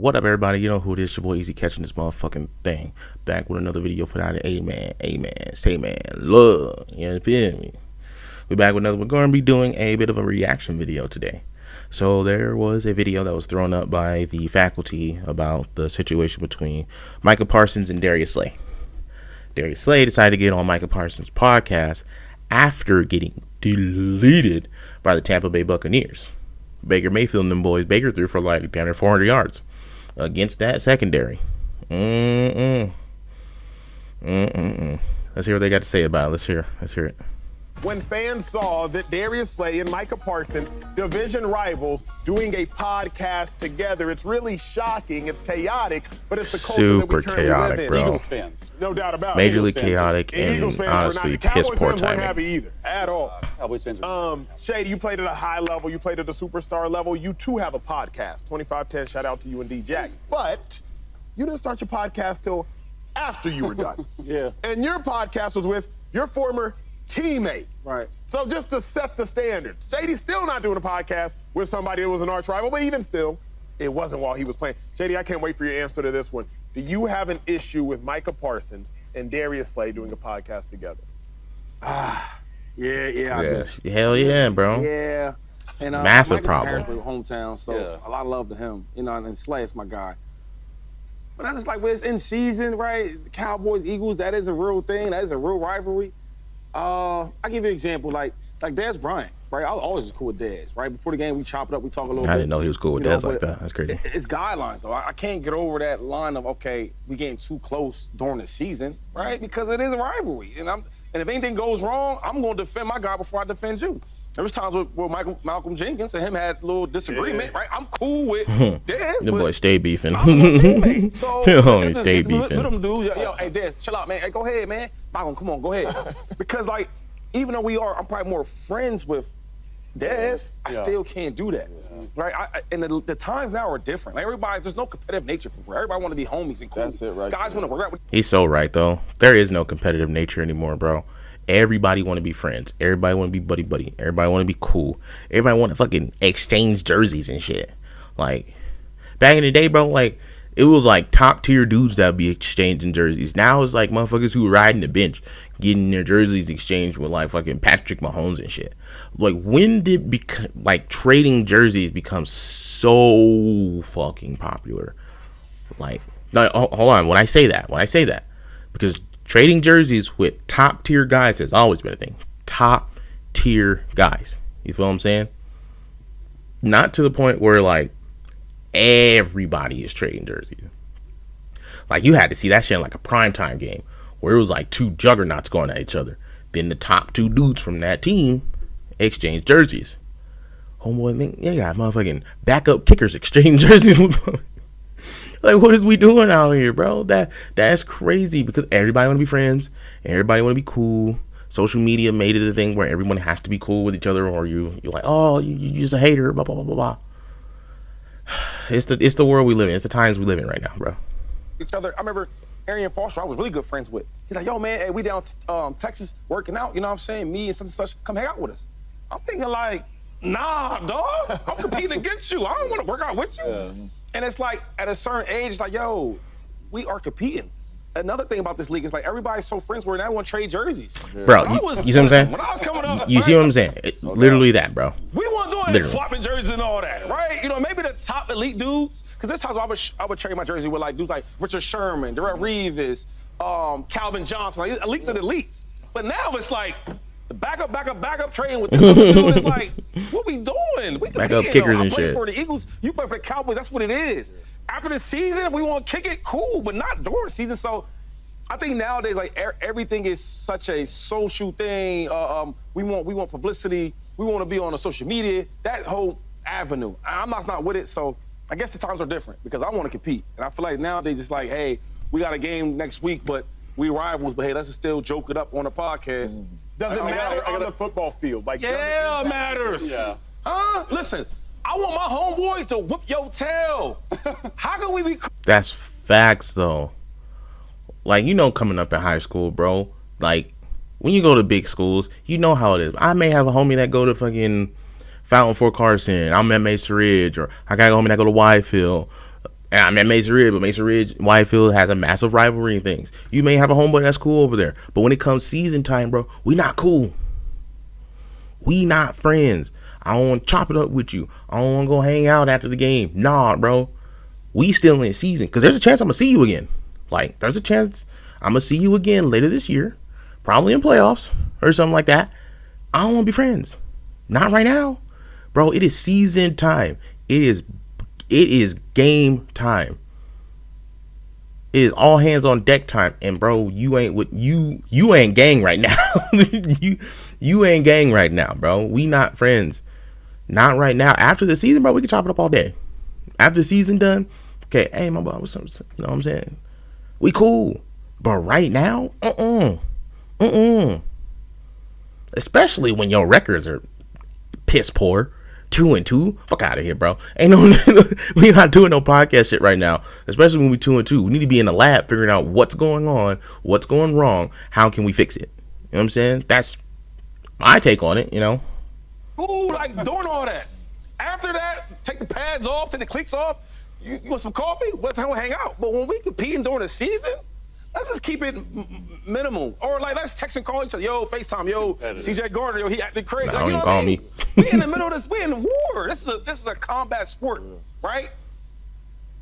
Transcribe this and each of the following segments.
What up, everybody? You know who it is, your boy Ezzy Catching this motherfucking thing. Back with another video for that. Amen, stay man, love. You feel me? We're back with another. We're going to be doing a bit of a reaction video today. So there was a video that was thrown up by the faculty about the situation between Micah Parsons and Darius Slay. Darius Slay decided to get on Micah Parsons' podcast after getting deleted by the Tampa Bay Buccaneers. Baker Mayfield and them boys, Baker threw for like down 400 yards against that secondary. Let's hear what they got to say about it. Let's hear it. When fans saw that Darius Slay and Micah Parsons, division rivals, doing a podcast together, it's really shocking. It's chaotic, but it's the culture that we currently live in. Bro. Eagles fans, no doubt about it. Majorly chaotic and honestly piss poor timing. Weren't happy either, at all. Cowboys fans. Shady, you played at a high level. You played at a superstar level. You too have a podcast. 2510. Shout out to you and D Jack. But you didn't start your podcast till after you were done. Yeah. And your podcast was with your former teammate. Right. So just to set the standard, Shady's still not doing a podcast with somebody that was an arch rival, but even still, it wasn't while he was playing. Shady, I can't wait for your answer to this one. Do you have an issue with Micah Parsons and Darius Slay doing a podcast together? Yeah, I do. Hell yeah, bro. Yeah. And massive Micah's problem. parents were hometown, so a lot of love to him. You know, and Slay is my guy. But that's just like when it's in season, right? The Cowboys, Eagles, that is a real thing. That is a real rivalry. I'll give you an example, like Dez Bryant, right? I was always cool with Dez, right? Before the game, we chop it up, we talk a little bit. I didn't know he was cool with Dez like that. That's crazy. It's guidelines, though. I can't get over that line of, okay, we getting too close during the season, right? Because it is a rivalry. And if anything goes wrong, I'm going to defend my guy before I defend you. There was times where Malcolm Jenkins and him had a little disagreement, right? I'm cool with Dez. The boy stay beefing. I'm a teammate. So homie stay beefing. Let them do, yo, hey, Dez, chill out, man. Hey, go ahead, man. Malcolm, come on, go ahead. Because, like, even though I'm probably more friends with Dez, I still can't do that, right? And the times now are different. Like there's no competitive nature for everybody want to be homies and cool. That's it, right? Guys want to work out with. He's so right, though. There is no competitive nature anymore, bro. Everybody want to be friends. Everybody want to be buddy. Everybody want to be cool. Everybody want to fucking exchange jerseys and shit. Like, back in the day, bro, like, it was like top tier dudes that would be exchanging jerseys. Now it's like motherfuckers who are riding the bench getting their jerseys exchanged with like fucking Patrick Mahomes and shit. Like, when did trading jerseys become so fucking popular? Like, no, hold on. When I say that, because trading jerseys with top tier guys has always been a thing. Top tier guys. You feel what I'm saying? Not to the point where like everybody is trading jerseys. Like, you had to see that shit in like a primetime game where it was like two juggernauts going at each other. Then the top two dudes from that team exchange jerseys. Homeboy, they got motherfucking backup kickers exchange jerseys. Like, what is we doing out here, bro? That's crazy, because everybody want to be friends. Everybody want to be cool. Social media made it a thing where everyone has to be cool with each other, or you're like, oh, you're just a hater, blah, blah, blah, blah, blah. It's the world we live in. It's the times we live in right now, bro. Each other. I remember Arian Foster, I was really good friends with. He's like, yo, man, hey, we down Texas working out, you know what I'm saying? Me and such and such, come hang out with us. I'm thinking like, nah, dog, I'm competing against you. I don't want to work out with you. Yeah. And it's like, at a certain age, it's like, yo, we are competing. Another thing about this league is like, everybody's so friends where now want to trade jerseys. Yeah. Bro, you see what I'm saying? When I was coming up, you see what I'm saying? Literally that, bro. We weren't doing swapping jerseys and all that, right? You know, maybe the top elite dudes, because there's times I would trade my jersey with like dudes like Richard Sherman, Darrell Reeves, Calvin Johnson, like elites of the elites. But now it's like the backup trading with this other dude. It's like, what we doing? We backup kickers I and play shit. For the Eagles, you play for the Cowboys. That's what it is. After the season, if we want to kick it, cool, but not during the season. So I think nowadays, like everything is such a social thing. We want publicity. We want to be on the social media. That whole avenue. I'm not with it. So I guess the times are different because I want to compete, and I feel like nowadays it's like, hey, we got a game next week, but we rivals. But hey, let's just still joke it up on the podcast. Does it matter on the football field? Like, yeah, it matters. Yeah. Listen, I want my homeboy to whip your tail. How can we be? That's facts, though. Like, you know, coming up in high school, bro, like, when you go to big schools, you know how it is. I may have a homie that go to fucking Fountain Fort Carson. I'm at Mesa Ridge, or I got a homie that go to Whitefield. And I'm at Mason Ridge, but Mason Ridge, Whitefield has a massive rivalry and things. You may have a homeboy that's cool over there, but when it comes season time, bro, we not cool. We not friends. I don't want to chop it up with you. I don't want to go hang out after the game. Nah, bro. We still in season. Because there's a chance I'm going to see you again. Like, there's a chance I'm going to see you again later this year. Probably in playoffs or something like that. I don't want to be friends. Not right now. Bro, it is season time. It is game time. It is all hands on deck time. And bro, you ain't gang right now. you ain't gang right now, bro. We not friends. Not right now. After the season, bro, we can chop it up all day. After the season done, okay, hey, my boy, what's up? You know what I'm saying? We cool. But right now, especially when your records are piss poor. 2-2. Fuck out of here, bro. Ain't no we not doing no podcast shit right now. Especially when we 2-2. We need to be in the lab figuring out what's going on, what's going wrong, how can we fix it. You know what I'm saying? That's my take on it, you know. Ooh, like doing all that. After that, take the pads off, take the cleats off. You want some coffee? Let's hang out. But when we competing during the season, let's just keep it minimal. Or like let's text and call each other. Yo, FaceTime. Yo, CJ Gardner. Yo, he acted crazy. Nah, like, don't you know even call me. We in the middle of this. We in war. This is a combat sport, right?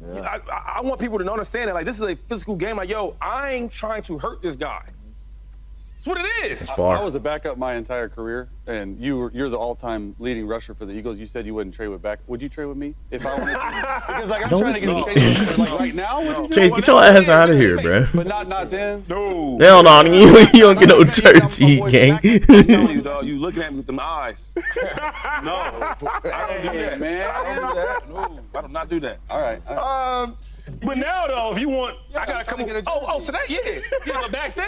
Yeah. I want people to understand that. Like this is a physical game. Like yo, I ain't trying to hurt this guy. That's what it is. I was a backup my entire career, and you're the all-time leading rusher for the Eagles. You said you wouldn't trade with back. Would you trade with me if I wanted to? Because like I'm trying to get Chase like right now. Would you Chase, get your ass out of here, bro. But not then. No. Hell no, you don't get no jersey, gang. I'm telling you, dog. You looking at me with them eyes. No, I don't do that, man. I don't do that. No, I do not do that. All right. But now though, if you want, I gotta come. Oh, today, yeah. But back then,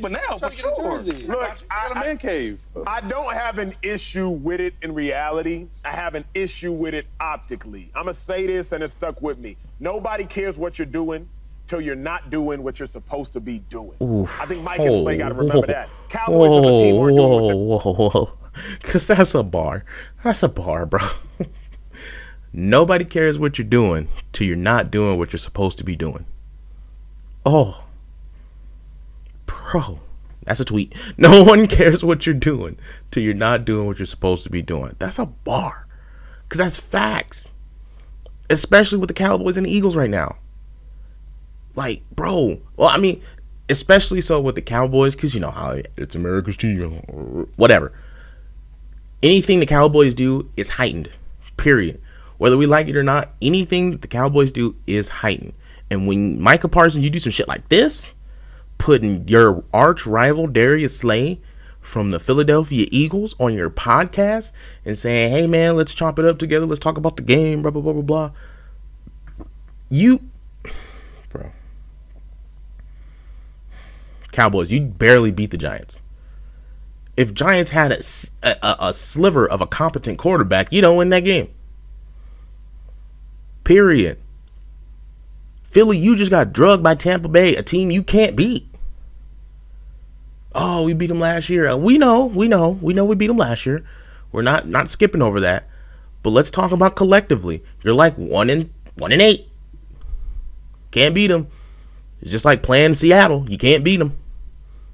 but now for sure. Look, I got a man cave. I don't have an issue with it in reality. I have an issue with it optically. I'm gonna say this, and it stuck with me. Nobody cares what you're doing till you're not doing what you're supposed to be doing. I think Mike and Slay gotta remember that. Cowboys as a team weren't doing whoa. Because that's a bar. That's a bar, bro. Nobody cares what you're doing till you're not doing what you're supposed to be doing. Oh, bro, that's a tweet. No one cares what you're doing till you're not doing what you're supposed to be doing. That's a bar. Because that's facts. Especially with the Cowboys and the Eagles right now. Like, bro. Well, I mean, especially so with the Cowboys because you know how it's America's team or whatever. Anything the Cowboys do is heightened. Period. Whether we like it or not, anything that the Cowboys do is heightened. And when Micah Parsons, you do some shit like this, putting your arch rival Darius Slay from the Philadelphia Eagles on your podcast and saying, hey, man, let's chop it up together. Let's talk about the game, blah, blah, blah, blah, blah. Bro. Cowboys, you barely beat the Giants. If Giants had a sliver of a competent quarterback, you don't win that game. Period. Philly, you just got drugged by Tampa Bay, a team you can't beat. Oh, we beat them last year. We know we beat them last year. We're not skipping over that. But let's talk about collectively. You're like 1-8. Can't beat them. It's just like playing Seattle. You can't beat them.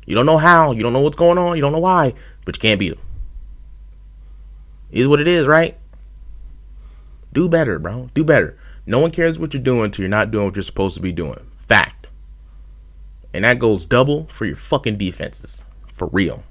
You don't know how. You don't know what's going on. You don't know why. But you can't beat them. It is what it is, right? Do better, bro. Do better. No one cares what you're doing till you're not doing what you're supposed to be doing. Fact. And that goes double for your fucking defenses. For real.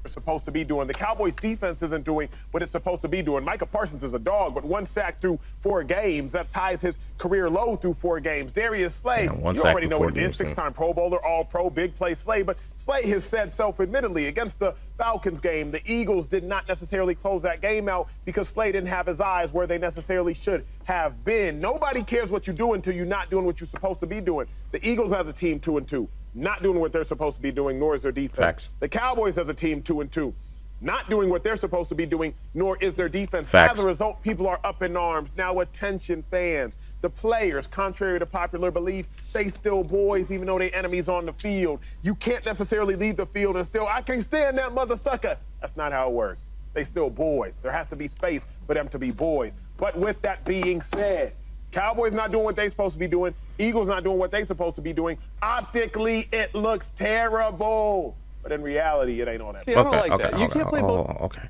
Supposed to be doing. The Cowboys defense isn't doing what it's supposed to be doing. Micah Parsons is a dog, but 1 sack through 4 games. That ties his career low through 4 games. Darius Slay, you already know what it is. 6-time Pro Bowler, All-Pro, big play Slay. But Slay has said self-admittedly against the Falcons game, the Eagles did not necessarily close that game out because Slay didn't have his eyes where they necessarily should have been. Nobody cares what you're doing until you're not doing what you're supposed to be doing. The Eagles as a team 2-2. Not doing what they're supposed to be doing, nor is their defense. Facts. The Cowboys as a team 2-2. Not doing what they're supposed to be doing, nor is their defense. Facts. As a result, people are up in arms. Now, attention, fans. The players, contrary to popular belief, they still boys, even though they're enemies on the field. You can't necessarily leave the field and still, I can't stand that mother sucker. That's not how it works. They still boys. There has to be space for them to be boys. But with that being said, Cowboys not doing what they supposed to be doing. Eagles not doing what they supposed to be doing. Optically, it looks terrible. But in reality, it ain't all that. See, I don't like that. You can't play both. Okay.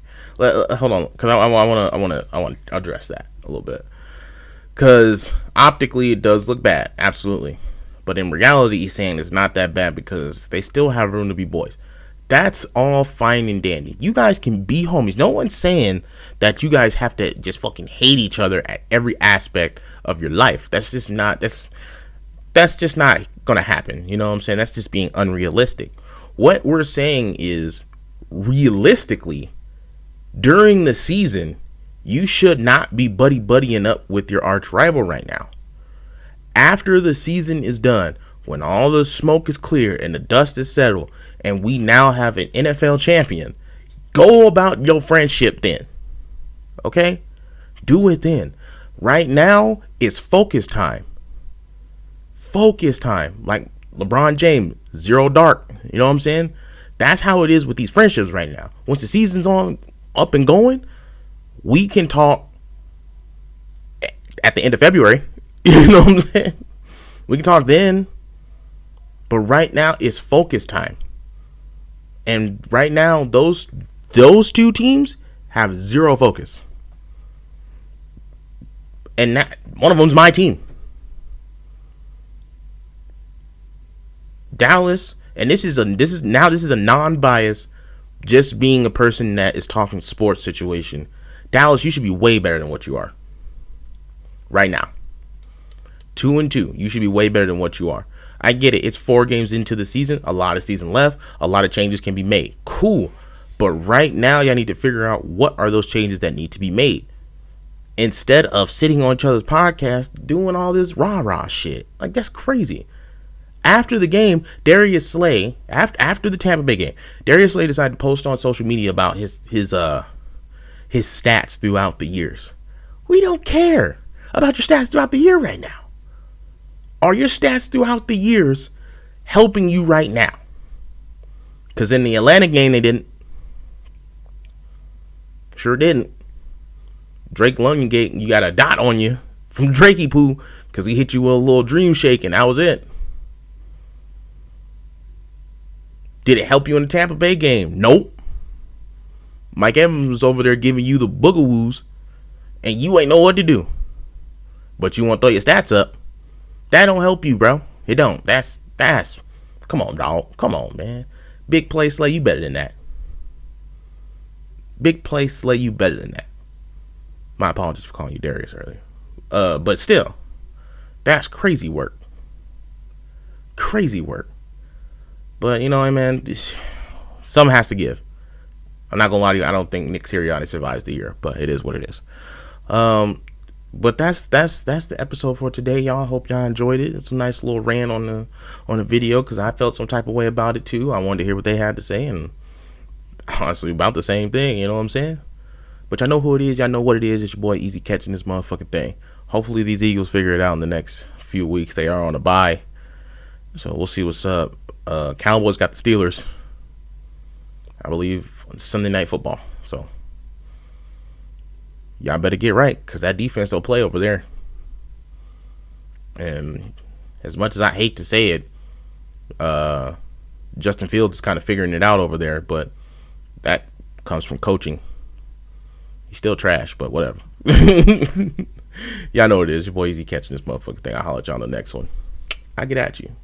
Hold on, because I want to address that a little bit. Because optically, it does look bad, absolutely. But in reality, he's saying it's not that bad because they still have room to be boys. That's all fine and dandy. You guys can be homies. No one's saying that you guys have to just fucking hate each other at every aspect of your life. That's just not gonna happen. You know what I'm saying? That's just being unrealistic. What we're saying is, realistically, during the season, you should not be buddying up with your arch rival right now. After the season is done, when all the smoke is clear and the dust is settled, and we now have an NFL champion, go about your friendship then. Okay? Do it then. Right now, it's focus time. Focus time. Like LeBron James, zero dark. You know what I'm saying? That's how it is with these friendships right now. Once the season's on, up and going, we can talk at the end of February. You know what I'm saying? We can talk then. But right now, it's focus time. And right now, those two teams have zero focus. And one of them's my team. Dallas, and this is a non-biased, just being a person that is talking sports situation. Dallas, you should be way better than what you are right now. 2-2, you should be way better than what you are. I get it. It's 4 games into the season. A lot of season left. A lot of changes can be made. Cool. But right now, y'all need to figure out what are those changes that need to be made. Instead of sitting on each other's podcast doing all this rah-rah shit. Like, that's crazy. After the game, Darius Slay, after the Tampa Bay game, Darius Slay decided to post on social media about his stats throughout the years. We don't care about your stats throughout the year right now. Are your stats throughout the years helping you right now? Because in the Atlanta game, they didn't. Sure didn't. Drake London, you got a dot on you from Drakey Poo because he hit you with a little dream shake and that was it. Did it help you in the Tampa Bay game? Nope. Mike Evans was over there giving you the boogawoos and you ain't know what to do. But you want to throw your stats up. That don't help you, bro. It don't. That's come on, dog. Come on, man. Big play Slay, you better than that. Big play Slay, you better than that. My apologies for calling you Darius earlier. But still, that's crazy work. Crazy work. But you know what, man, something has to give. I'm not gonna lie to you, I don't think Nick Sirianni survives the year, but it is what it is. But that's the episode for today, y'all. Hope y'all enjoyed it. It's a nice little rant on the video because I felt some type of way about it too. I wanted to hear what they had to say, and honestly, about the same thing. You know what I'm saying? But y'all know who it is. Y'all know what it is. It's your boy Ezzy catching this motherfucking thing. Hopefully, these Eagles figure it out in the next few weeks. They are on a bye, so we'll see what's up. Cowboys got the Steelers, I believe, on Sunday Night Football. So y'all better get right because that defense will play over there. And as much as I hate to say it, Justin Fields is kind of figuring it out over there, but that comes from coaching. He's still trash, but whatever. Y'all know what it is. Your boy Ezzy catching this motherfucking thing. I'll holler at y'all on the next one. I get at you.